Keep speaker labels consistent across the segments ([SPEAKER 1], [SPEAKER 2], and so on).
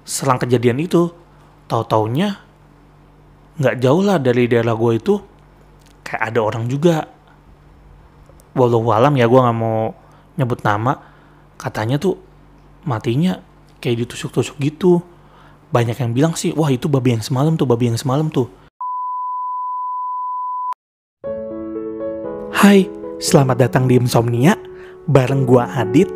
[SPEAKER 1] selang kejadian itu, tahu-taunya nggak jauh lah dari daerah gue itu kayak ada orang juga. Walau ya, gue nggak mau nyebut nama. Katanya tuh matinya kayak ditusuk-tusuk gitu. Banyak yang bilang sih, wah itu babi yang semalam tuh. Hai, selamat datang di Insomnia bareng gue Adit.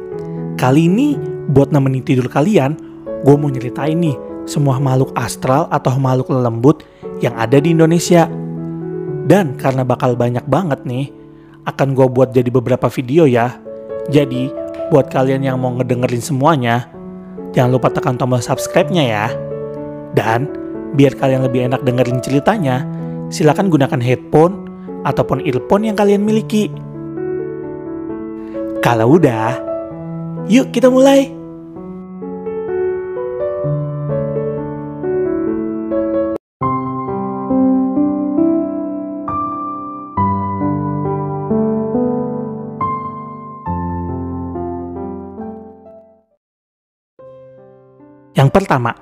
[SPEAKER 1] Kali ini buat nemenin tidur kalian, gue mau nyeritain nih semua makhluk astral atau makhluk lelembut yang ada di Indonesia. Dan karena bakal banyak banget nih, akan gue buat jadi beberapa video ya. Jadi buat kalian yang mau ngedengerin semuanya, jangan lupa tekan tombol subscribe-nya ya. Dan biar kalian lebih enak dengerin ceritanya, silakan gunakan headphone ataupun earphone yang kalian miliki. Kalau udah, yuk kita mulai. Yang pertama,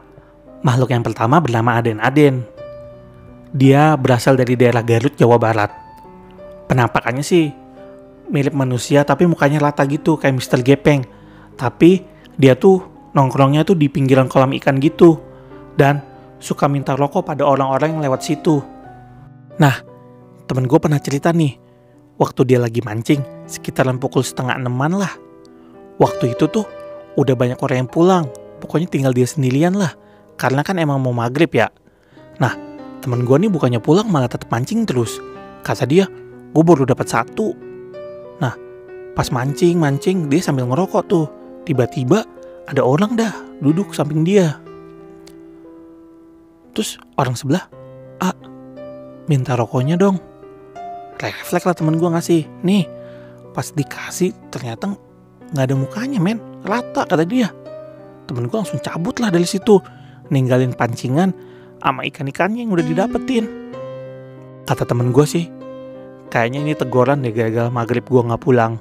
[SPEAKER 1] makhluk yang pertama bernama Aden-Aden. Dia berasal dari daerah Garut, Jawa Barat. Penampakannya sih mirip manusia tapi mukanya rata gitu kayak Mr. Gepeng. Tapi dia tuh nongkrongnya tuh di pinggiran kolam ikan gitu. Dan suka minta rokok pada orang-orang yang lewat situ. Nah, temen gue pernah cerita nih, waktu dia lagi mancing, sekitaran pukul 5:30 lah. Waktu itu tuh udah banyak orang yang pulang. Pokoknya tinggal dia sendirian lah. Karena kan emang mau maghrib ya. Nah, temen gue nih bukannya pulang malah tetap mancing terus. Kata dia, gue baru dapat 1. Nah, pas mancing dia sambil ngerokok tuh. Tiba-tiba ada orang dah duduk samping dia. Terus orang sebelah, minta rokoknya dong. Refleks lah temen gue ngasih. Nih, pas dikasih ternyata gak ada mukanya men. Rata kata dia. Temen gue langsung cabut lah dari situ. Ninggalin pancingan sama ikan-ikannya yang udah didapetin. Kata temen gue sih, kayaknya ini teguran deh gagal maghrib gue gak pulang.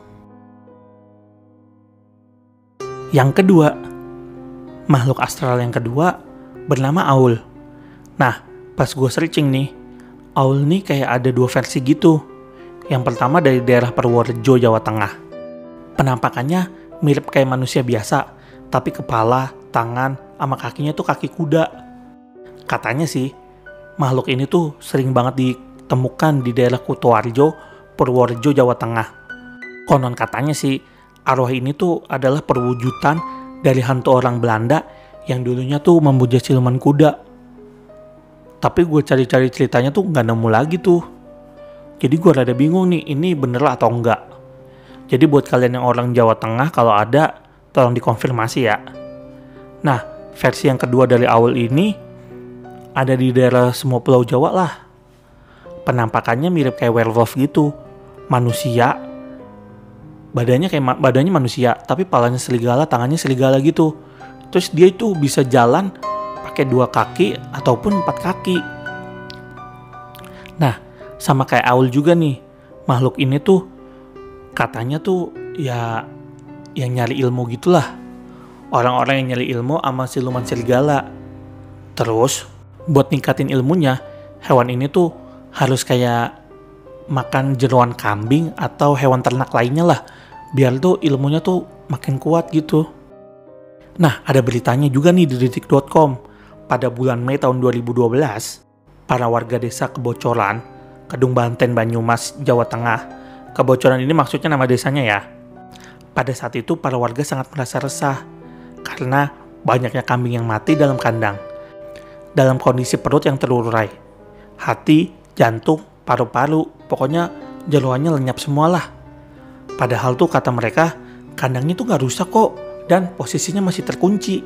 [SPEAKER 1] Yang kedua, makhluk astral yang kedua bernama Aul. Nah, pas gue searching nih, Aul nih kayak ada 2 versi gitu. Yang pertama dari daerah Purworejo, Jawa Tengah. Penampakannya mirip kayak manusia biasa, tapi kepala, tangan, sama kakinya tuh kaki kuda. Katanya sih, makhluk ini tuh sering banget ditemukan di daerah Kutoarjo, Purworejo, Jawa Tengah. Konon katanya sih, arwah ini tuh adalah perwujudan dari hantu orang Belanda yang dulunya tuh memuja siluman kuda. Tapi gue cari-cari ceritanya tuh gak nemu lagi tuh. Jadi gue rada bingung nih, ini bener atau enggak. Jadi buat kalian yang orang Jawa Tengah, kalau ada, tolong dikonfirmasi ya. Nah, versi yang kedua dari Aul ini ada di daerah semua pulau Jawa lah. Penampakannya mirip kayak werewolf gitu. Manusia, badannya manusia, tapi palanya serigala, tangannya serigala gitu. Terus dia itu bisa jalan pakai 2 kaki ataupun 4 kaki. Nah, sama kayak Aul juga nih. Makhluk ini tuh katanya tuh ya yang nyari ilmu gitulah. Orang-orang yang nyari ilmu sama siluman serigala. Terus buat ningkatin ilmunya, hewan ini tuh harus kayak makan jeroan kambing atau hewan ternak lainnya lah, biar tuh ilmunya tuh makin kuat gitu. Nah, ada beritanya juga nih di detik.com. Pada bulan Mei tahun 2012, para warga desa Kebocoran, Kedung Banten, Banyumas, Jawa Tengah. Kebocoran ini maksudnya nama desanya ya. Pada saat itu para warga sangat merasa resah karena banyaknya kambing yang mati dalam kandang, dalam kondisi perut yang terurai, hati, jantung, paru-paru, pokoknya jeroannya lenyap semualah. Padahal tuh kata mereka, kandangnya tuh gak rusak kok dan posisinya masih terkunci.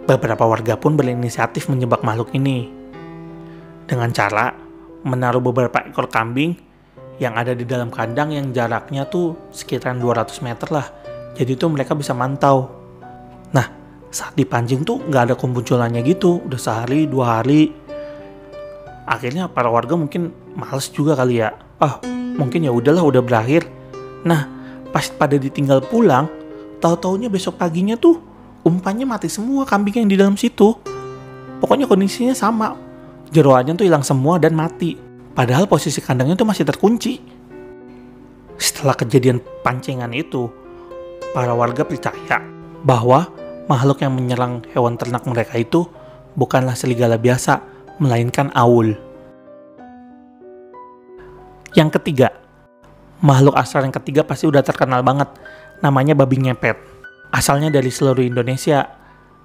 [SPEAKER 1] Beberapa warga pun berinisiatif menjebak makhluk ini dengan cara menaruh beberapa ekor kambing yang ada di dalam kandang yang jaraknya tuh sekitaran 200 meter lah. Jadi tuh mereka bisa mantau. Nah, saat dipancing tuh gak ada kemunculannya gitu. Udah sehari, 2 hari. Akhirnya para warga mungkin males juga kali ya. Mungkin ya udahlah, udah berakhir. Nah, pas pada ditinggal pulang, tahu-taunya besok paginya tuh umpannya mati semua kambing yang di dalam situ. Pokoknya kondisinya sama. Jeroannya tuh hilang semua dan mati. Padahal posisi kandangnya tuh masih terkunci. Setelah kejadian pancingan itu, para warga percaya bahwa makhluk yang menyerang hewan ternak mereka itu bukanlah serigala biasa, melainkan aul. Yang ketiga, makhluk astral yang ketiga pasti udah terkenal banget. Namanya babi ngepet. Asalnya dari seluruh Indonesia.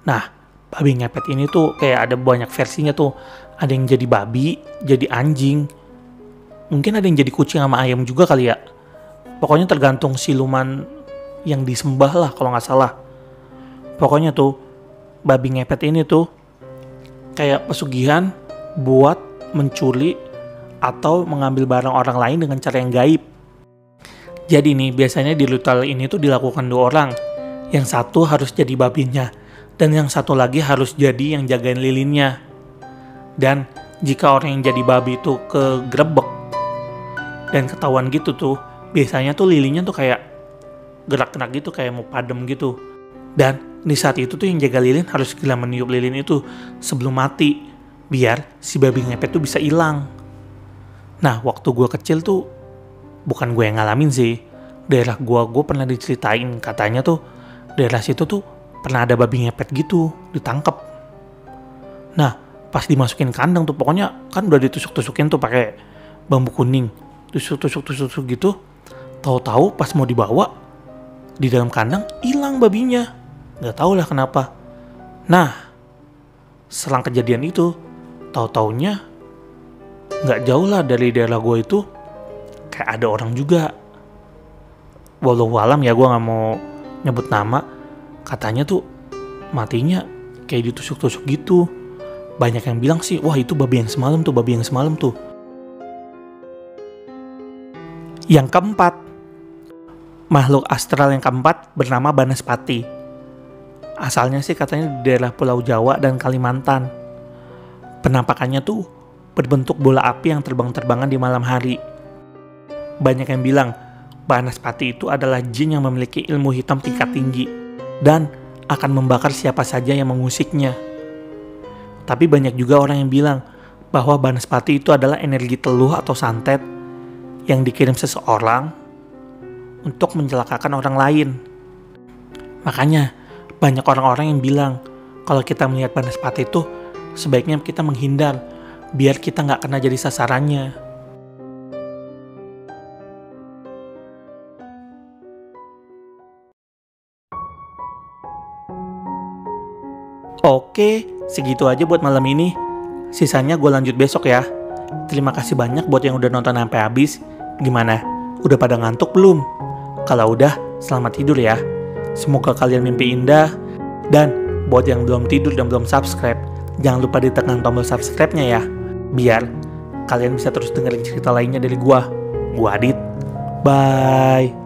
[SPEAKER 1] Nah, babi ngepet ini tuh kayak ada banyak versinya tuh. Ada yang jadi babi, jadi anjing. Mungkin ada yang jadi kucing sama ayam juga kali ya. Pokoknya tergantung siluman yang disembah lah kalau nggak salah. Pokoknya tuh babi ngepet ini tuh kayak pesugihan buat mencuri atau mengambil barang orang lain dengan cara yang gaib. Jadi nih biasanya di ritual ini tuh dilakukan 2 orang. Yang satu harus jadi babinya dan yang satu lagi harus jadi yang jagain lilinnya. Dan jika orang yang jadi babi itu kegrebek dan ketahuan gitu tuh, biasanya tuh lilinnya tuh kayak gerak-gerak gitu, kayak mau padam gitu. Dan di saat itu tuh yang jaga lilin harus gila meniup lilin itu sebelum mati, biar si babi ngepet tuh bisa hilang. Nah, waktu gue kecil tuh, bukan gue yang ngalamin sih, daerah gue pernah diceritain, katanya tuh daerah situ tuh pernah ada babi ngepet gitu, ditangkap. Nah, pas dimasukin kandang tuh, pokoknya kan udah ditusuk-tusukin tuh pakai bambu kuning, tusuk gitu. Tahu-tahu pas mau dibawa di dalam kandang hilang babinya, nggak tahu lah kenapa. Nah, selang kejadian itu, tahu-taunya nggak jauh lah dari daerah gue itu kayak ada orang juga. Wallahualam ya, gue nggak mau nyebut nama. Katanya tuh matinya kayak ditusuk-tusuk gitu. Banyak yang bilang sih, wah itu babi yang semalam tuh. Yang keempat, makhluk astral yang keempat bernama Banaspati. Asalnya sih katanya di daerah Pulau Jawa dan Kalimantan. Penampakannya tuh berbentuk bola api yang terbang-terbangan di malam hari. Banyak yang bilang Banaspati itu adalah jin yang memiliki ilmu hitam tingkat tinggi dan akan membakar siapa saja yang mengusiknya. Tapi banyak juga orang yang bilang bahwa Banaspati itu adalah energi teluh atau santet yang dikirim seseorang untuk mencelakakan orang lain. Makanya banyak orang-orang yang bilang kalau kita melihat Banaspati itu sebaiknya kita menghindar biar kita nggak kena jadi sasarannya. Oke, segitu aja buat malam ini. Sisanya gue lanjut besok ya. Terima kasih banyak buat yang udah nonton sampai habis. Gimana? Udah pada ngantuk belum? Kalau udah, selamat tidur ya. Semoga kalian mimpi indah. Dan buat yang belum tidur dan belum subscribe, jangan lupa ditekan tombol subscribe-nya ya. Biar kalian bisa terus dengerin cerita lainnya dari gua. Gua Adit. Bye.